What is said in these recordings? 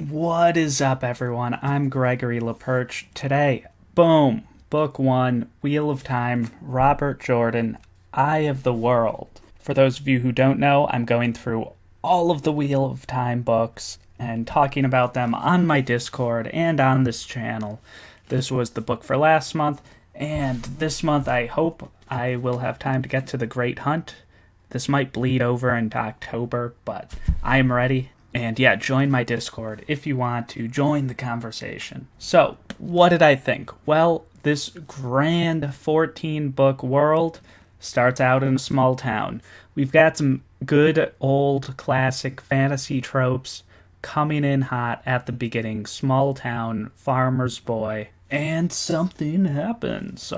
What is up, everyone? I'm Gregory LaPerche. Today, boom, book one, Wheel of Time, Robert Jordan, Eye of the World. For those of you who don't know, I'm going through all of the Wheel of Time books and talking about them on my Discord and on this channel. This was the book for last month, and this month I hope I will have time to get to The Great Hunt. This might bleed over into October, but I am ready. And yeah, join my Discord if you want to join the conversation. So, what did I think? Well, this grand 14-book world starts out in a small town. We've got some good old classic fantasy tropes coming in hot at the beginning. Small town, farmer's boy, and something happens.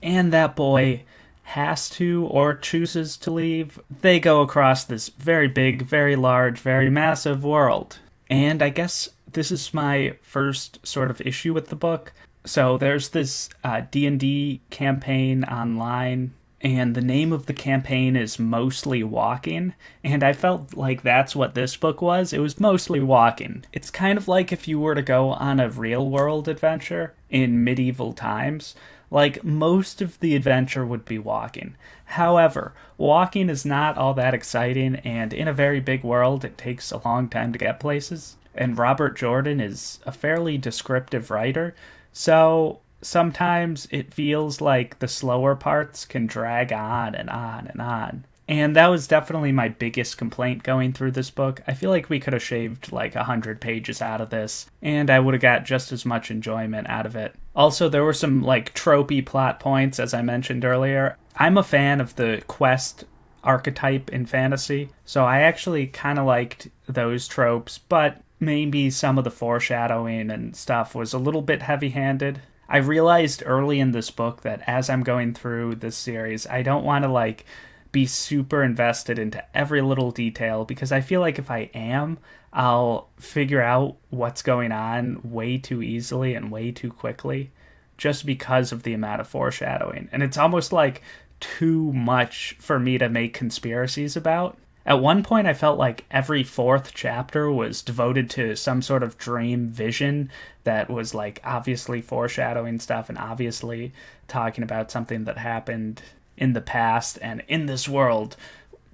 And that boy has to or chooses to leave. They go across this very big, very large, very massive world. And I guess this is my first sort of issue with the book. So there's this D&D campaign online, and the name of the campaign is Mostly Walking, and I felt like that's what this book was. It was mostly walking. It's kind of like if you were to go on a real-world adventure in medieval times. Like, most of the adventure would be walking. However, walking is not all that exciting, and in a very big world, it takes a long time to get places. And Robert Jordan is a fairly descriptive writer, so sometimes it feels like the slower parts can drag on and on and on. And that was definitely my biggest complaint going through this book. I feel like we could have shaved like 100 pages out of this, and I would have got just as much enjoyment out of it. Also, there were some like tropey plot points, as I mentioned earlier. I'm a fan of the quest archetype in fantasy, so I actually kind of liked those tropes, but maybe some of the foreshadowing and stuff was a little bit heavy-handed. I realized early in this book that as I'm going through this series, I don't want to be super invested into every little detail, because I feel like if I am, I'll figure out what's going on way too easily and way too quickly just because of the amount of foreshadowing. And it's almost like too much for me to make conspiracies about. At one point, I felt like every fourth chapter was devoted to some sort of dream vision that was like obviously foreshadowing stuff and obviously talking about something that happened in the past. And in this world,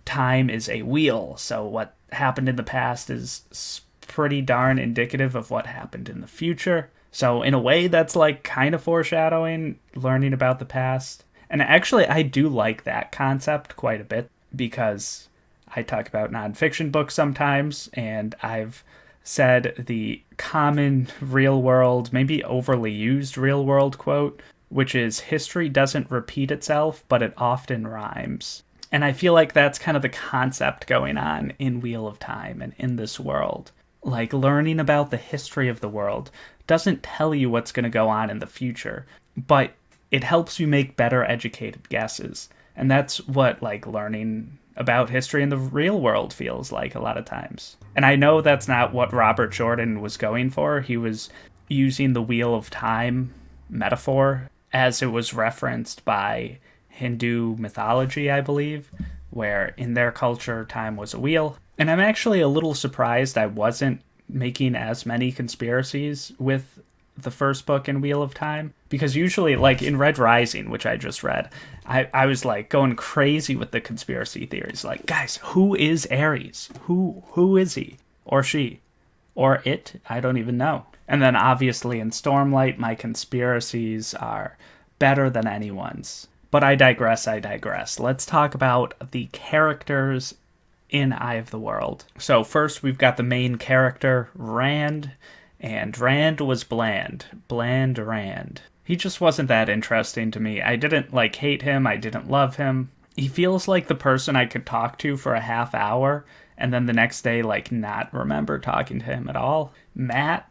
time is a wheel, so what happened in the past is pretty darn indicative of what happened in the future. So in a way, that's like kind of foreshadowing, learning about the past. And actually, I do like that concept quite a bit, because I talk about nonfiction books sometimes, and I've said the common real world, maybe overly used real world quote, which is, history doesn't repeat itself, but it often rhymes. And I feel like that's kind of the concept going on in Wheel of Time and in this world. Like, learning about the history of the world doesn't tell you what's going to go on in the future, but it helps you make better educated guesses. And that's what, learning about history in the real world feels like a lot of times. And I know that's not what Robert Jordan was going for. He was using the Wheel of Time metaphor as it was referenced by Hindu mythology, I believe, where in their culture, time was a wheel. And I'm actually a little surprised I wasn't making as many conspiracies with the first book in Wheel of Time, because usually, like in Red Rising, which I just read, I was going crazy with the conspiracy theories. Like, guys, who is Ares? Who is he? Or she? Or it? I don't even know. And then obviously in Stormlight, my conspiracies are better than anyone's. But I digress. Let's talk about the characters in Eye of the World. So first we've got the main character, Rand. And Rand was bland. Bland Rand. He just wasn't that interesting to me. I didn't hate him. I didn't love him. He feels like the person I could talk to for a half hour and then the next day not remember talking to him at all. Matt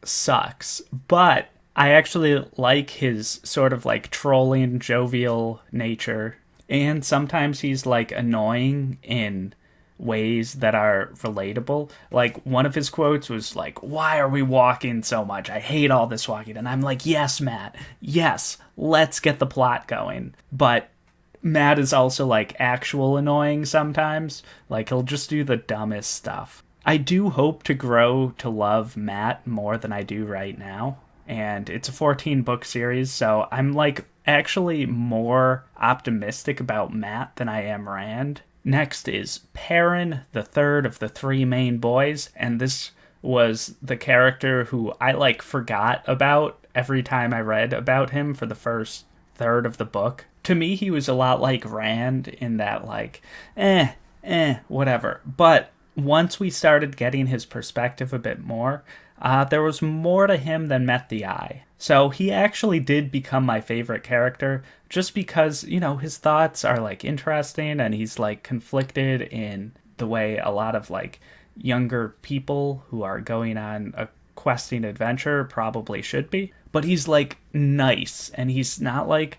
sucks, but I actually like his sort of trolling, jovial nature, and sometimes he's annoying in ways that are relatable. Like, one of his quotes was why are we walking so much? I hate all this walking. And I'm like, yes, Matt, yes, let's get the plot going. But Matt is also actual annoying sometimes. He'll just do the dumbest stuff. I do hope to grow to love Matt more than I do right now. And it's a 14 book series, so I'm like actually more optimistic about Matt than I am Rand. Next is Perrin, the third of the three main boys, and this was the character who I like forgot about every time I read about him for the first third of the book. To me, he was a lot like Rand in that, like, whatever. But once we started getting his perspective a bit more, there was more to him than met the eye. So he actually did become my favorite character just because, his thoughts are like interesting and he's like conflicted in the way a lot of like younger people who are going on a questing adventure probably should be. But he's like nice and he's not like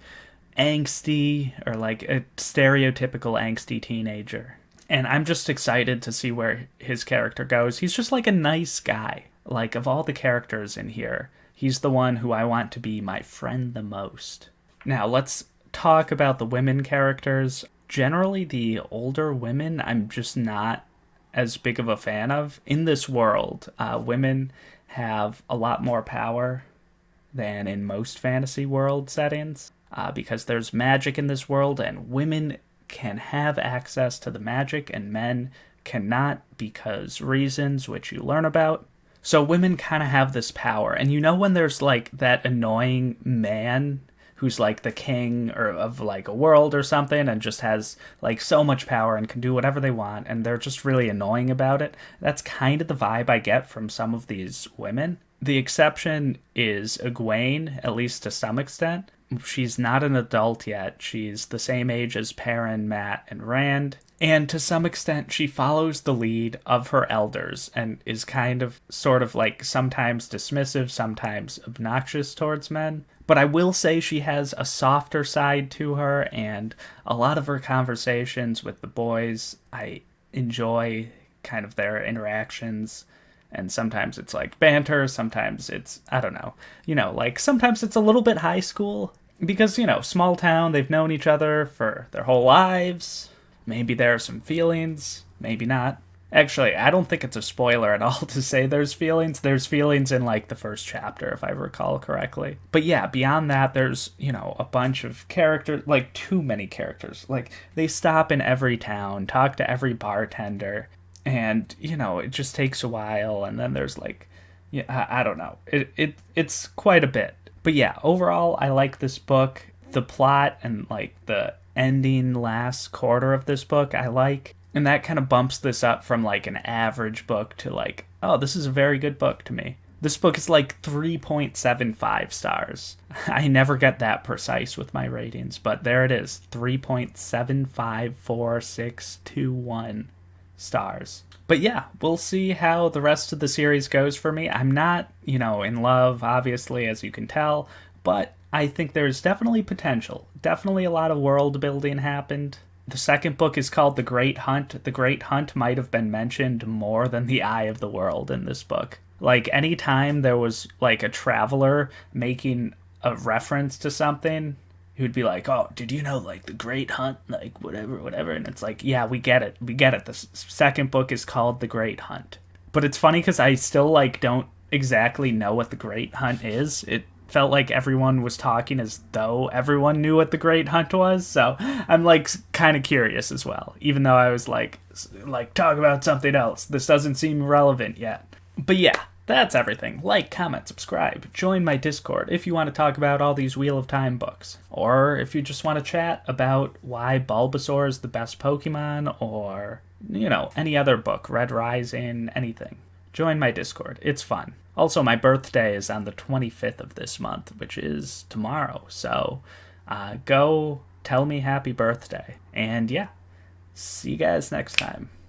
angsty or like a stereotypical angsty teenager. And I'm just excited to see where his character goes. He's just like a nice guy. Like, of all the characters in here, he's the one who I want to be my friend the most. Now, let's talk about the women characters. Generally, the older women, I'm just not as big of a fan of. In this world, women have a lot more power than in most fantasy world settings, because there's magic in this world, and women can have access to the magic, and men cannot because reasons which you learn about. So women kind of have this power. And when there's like that annoying man who's like the king or of like a world or something and just has like so much power and can do whatever they want and they're just really annoying about it. That's kind of the vibe I get from some of these women. The exception is Egwene, at least to some extent. She's not an adult yet. She's the same age as Perrin, Matt, and Rand. And to some extent, she follows the lead of her elders and is kind of sort of like sometimes dismissive, sometimes obnoxious towards men. But I will say she has a softer side to her, and a lot of her conversations with the boys, I enjoy kind of their interactions. And sometimes it's like banter, sometimes it's, I don't know, like sometimes it's a little bit high school because, small town, they've known each other for their whole lives. Maybe there are some feelings, maybe not. Actually, I don't think it's a spoiler at all to say there's feelings. There's feelings in like the first chapter, if I recall correctly. But yeah, beyond that, there's, a bunch of characters, like too many characters. Like they stop in every town, talk to every bartender. And, it just takes a while, and then there's, like, I don't know. It's quite a bit. But yeah, overall, I like this book. The plot and, like, the ending last quarter of this book, I like. And that kind of bumps this up from, like, an average book to, like, oh, this is a very good book to me. This book is, like, 3.75 stars. I never get that precise with my ratings, but there it is. 3.754621 stars. But yeah, we'll see how the rest of the series goes for me. I'm not, in love, obviously, as you can tell, but I think there's definitely potential. Definitely a lot of world building happened. The second book is called The Great Hunt. The Great Hunt might have been mentioned more than the Eye of the World in this book. Like, anytime there was, like, a traveler making a reference to something, he would be like, oh, did you know, like, the Great Hunt, like, whatever, and it's like, yeah, we get it. The second book is called The Great Hunt. But it's funny because I still, like, don't exactly know what the Great Hunt is. It felt like everyone was talking as though everyone knew what the Great Hunt was, so I'm, like, kind of curious as well, even though I was like, talk about something else. This doesn't seem relevant yet. But yeah, that's everything. Like, comment, subscribe. Join my Discord if you want to talk about all these Wheel of Time books. Or if you just want to chat about why Bulbasaur is the best Pokemon, or, any other book, Red Rising, anything. Join my Discord. It's fun. Also, my birthday is on the 25th of this month, which is tomorrow. So, go tell me happy birthday. And yeah, see you guys next time.